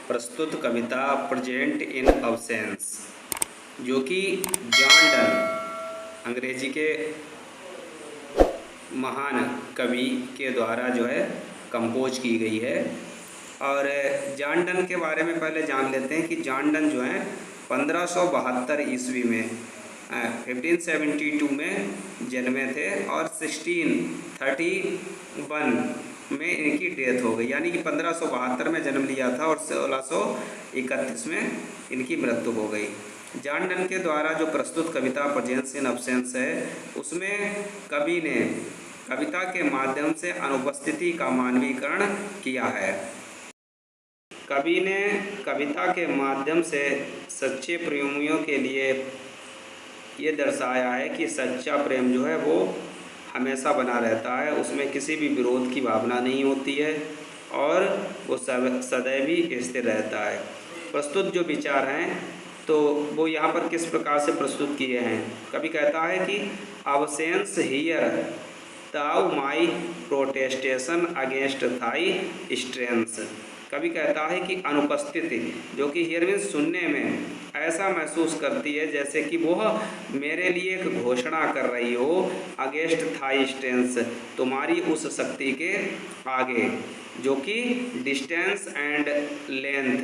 प्रस्तुत कविता present in absence, जो कि जॉन डन अंग्रेजी के महान कवि के द्वारा जो है कंपोज की गई है। और जॉन डन के बारे में पहले जान लेते हैं कि जॉन डन जो है 1572 ईस्वी में 1572 में जन्मे थे और 1631 में इनकी डेथ हो गई, यानी कि 1572 में जन्म लिया था और 1631 में इनकी मृत्यु हो गई। जॉन डन के द्वारा जो प्रस्तुत कविता प्रेजेंस इन अब्सेंस है, उसमें कवि ने कविता के माध्यम से अनुपस्थिति का मानवीकरण किया है। कवि ने कविता के माध्यम से सच्चे प्रेमियों के लिए ये दर्शाया है कि सच्चा प्रेम जो है वो हमेशा बना रहता है, उसमें किसी भी विरोध की भावना नहीं होती है और वो सदैव ही स्थिर रहता है। प्रस्तुत जो विचार हैं तो वो यहाँ पर किस प्रकार से प्रस्तुत किए हैं। कवि कहता है कि absence hear thou my protestation against thy strength. कवि कहता है कि अनुपस्थिति जो कि हियर मीन्स सुनने में ऐसा महसूस करती है जैसे कि वह मेरे लिए एक घोषणा कर रही हो, अगेंस्ट थाई स्ट्रेंथ, तुम्हारी उस शक्ति के आगे, जो कि डिस्टेंस एंड लेंथ।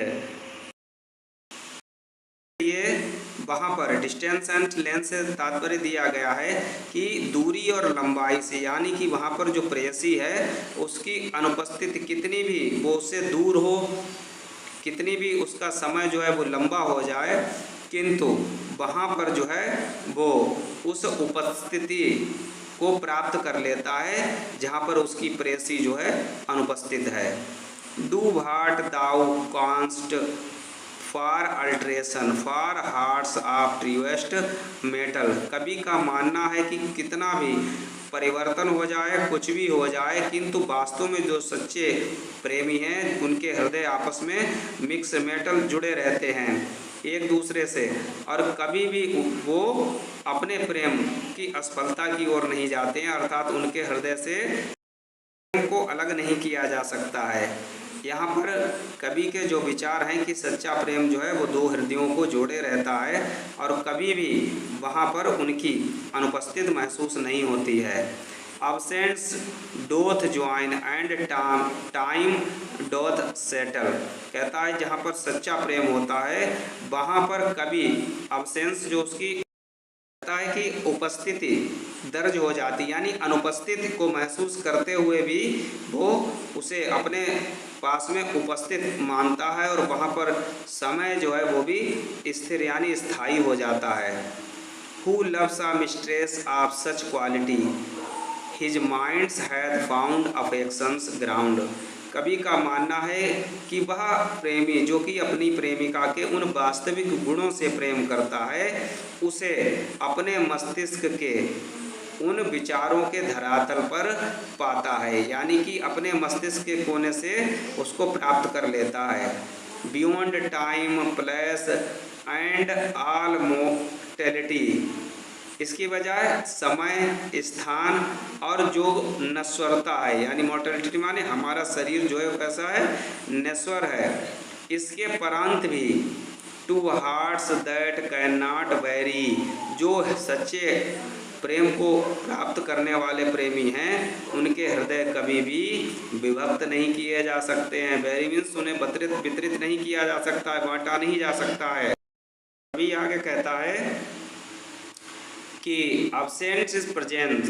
ये वहाँ पर डिस्टेंस एंड लेंथ से तात्पर्य दिया गया है कि दूरी और लंबाई से, यानी कि वहाँ पर जो प्रेयसी है उसकी अनुपस्थिति कितनी भी वो उससे दूर हो, कितनी भी उसका समय जो है वो लंबा हो जाए, किंतु वहाँ पर जो है वो उस उपस्थिति को प्राप्त कर लेता है जहाँ पर उसकी प्रेयसी जो है अनुपस्थित है। Do what thou canst for alteration for hearts of truest metal. कवि का मानना है कि कितना भी परिवर्तन हो जाए, कुछ भी हो जाए, किंतु वास्तव में जो सच्चे प्रेमी हैं उनके हृदय आपस में मिक्स मेटल जुड़े रहते हैं एक दूसरे से, और कभी भी वो अपने प्रेम की असफलता की ओर नहीं जाते हैं, अर्थात उनके हृदय से प्रेम को अलग नहीं किया जा सकता है। यहाँ पर कवि के जो विचार हैं कि सच्चा प्रेम जो है वो दो हृदयों को जोड़े रहता है और कभी भी वहाँ पर उनकी अनुपस्थित महसूस नहीं होती है। Absence doth join and time doth settle. कहता है जहाँ पर सच्चा प्रेम होता है वहाँ पर कभी अब्सेंस जो उसकी कहता है कि उपस्थिति दर्ज हो जाती, यानी अनुपस्थित को महसूस करते हुए भी वो उसे अपने पास में उपस्थित मानता है और वहाँ पर समय जो है वो भी स्थिर यानी स्थायी हो जाता है। Who loves a mistress of such quality his minds hath found affections ground. कवि का मानना है कि वह प्रेमी जो कि अपनी प्रेमिका के उन वास्तविक गुणों से प्रेम करता है, उसे अपने मस्तिष्क के उन विचारों के धरातल पर पाता है, यानी कि अपने मस्तिष्क के कोने से उसको प्राप्त कर लेता है। Beyond time place and all mortality. इसकी बजाय समय, स्थान और जो नश्वरता है, यानी मॉर्टेलिटी माने हमारा शरीर जो है कैसा है, नश्वर है, इसके परांत भी to hearts that can not very. जो सच्चे प्रेम को प्राप्त करने वाले प्रेमी हैं उनके हृदय कभी भी विभक्त नहीं किए जा सकते हैं। वेरी मीन्स उन्हें वितरित नहीं किया जा सकता है, बांटा नहीं जा सकता है। अभी आगे कहता है कि अब्सेंस इज प्रेजेंट,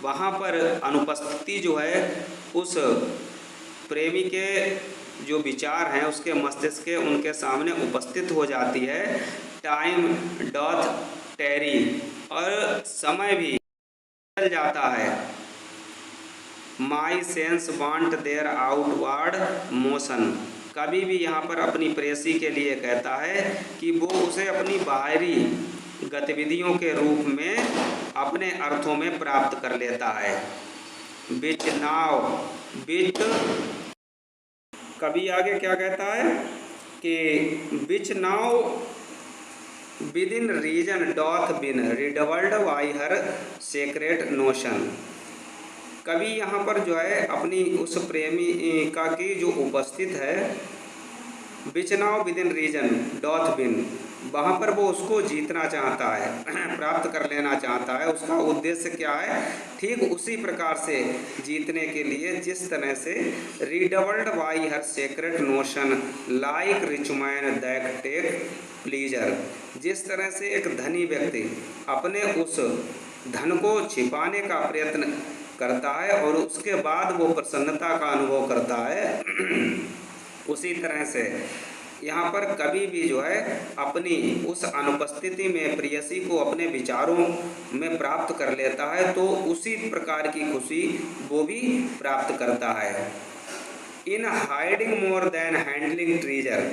वहाँ पर अनुपस्थिति जो है उस प्रेमी के जो विचार हैं उसके मस्तिष्क के उनके सामने उपस्थित हो जाती है। टाइम डॉथ टेरी, और समय भी चल जाता है। My sense want their outward motion. कभी भी यहाँ पर अपनी प्रेयसी के लिए कहता है कि वो उसे अपनी बाहरी गतिविधियों के रूप में अपने अर्थों में प्राप्त कर लेता है। विच नाउ विच, कभी आगे क्या कहता है कि which now within reason doth been riddled by her secret notion. कवि यहाँ पर जो है अपनी उस प्रेमिका की जो उपस्थित है which now within reason doth win, वहाँ पर वो उसको जीतना चाहता है, प्राप्त कर लेना चाहता है। उसका उद्देश्य क्या है? ठीक उसी प्रकार से जीतने के लिए जिस तरह से riddled by her secret notion like rich man that take pleasure, जिस तरह से एक धनी व्यक्ति अपने उस धन को छिपाने का प्रयत्न करता है और उसके बाद वो प्रसन्नता का अनुभव करता है उसी तरह से यहाँ पर कभी भी जो है अपनी उस अनुपस्थिति में प्रेयसी को अपने विचारों में प्राप्त कर लेता है तो उसी प्रकार की खुशी वो भी प्राप्त करता है। In hiding more than handling treasure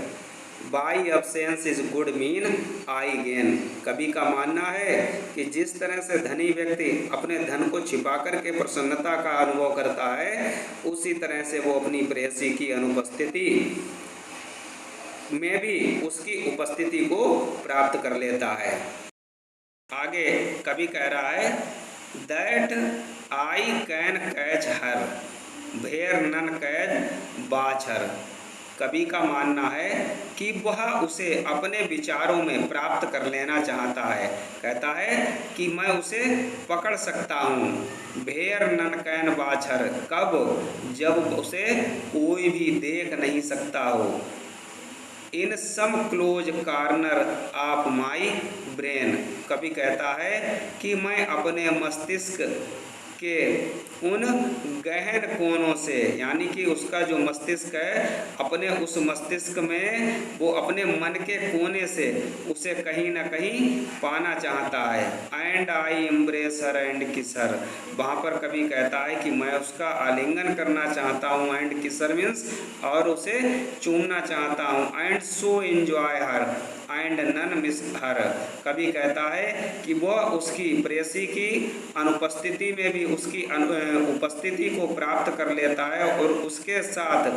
by absence is good mean I gain, कवि का मानना है कि जिस तरह से धनी व्यक्ति अपने धन को छिपा करके प्रसन्नता का अनुभव करता है उसी तरह से वो अपनी प्रेयसी की अनुपस्थिति में भी उसकी उपस्थिति को प्राप्त कर लेता है। आगे कवि कह रहा है that I can catch her where none catch watch her, कवि का मानना है कि वह उसे अपने विचारों में प्राप्त कर लेना चाहता है। कहता है कि मैं उसे पकड़ सकता हूँ, वेयर नन कैन बाच हर, कब? जब उसे कोई भी देख नहीं सकता हो। In some close corner of my brain, कवि कहता है कि मैं अपने मस्तिष्क के उन गहन कोनों से, यानी कि उसका जो मस्तिष्क है अपने उस मस्तिष्क में वो अपने मन के कोने से उसे कहीं ना कहीं पाना चाहता है। And I embrace her and किस हर, वहाँ पर कवि कहता है कि मैं उसका आलिंगन करना चाहता हूँ, एंड किसर मीन्स और उसे चूमना चाहता हूँ, and so enjoy her and none miss her, कवि कहता है कि वह उसकी प्रेयसी की अनुपस्थिति में भी उसकी उपस्थिति को प्राप्त कर लेता है और उसके साथ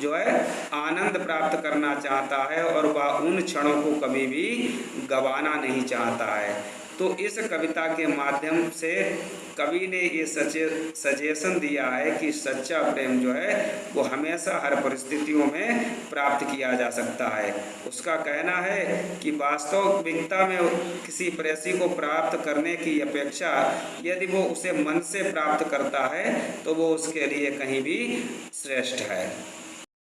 जो है आनंद प्राप्त करना चाहता है और वह उन क्षणों को कभी भी गंवाना नहीं चाहता है। तो इस कविता के माध्यम से कवि ने ये सजेशन दिया है कि सच्चा प्रेम जो है वो हमेशा हर परिस्थितियों में प्राप्त किया जा सकता है। उसका कहना है कि वास्तविकता में किसी प्रेयसी को प्राप्त करने की अपेक्षा यदि वो उसे मन से प्राप्त करता है तो वो उसके लिए कहीं भी श्रेष्ठ है।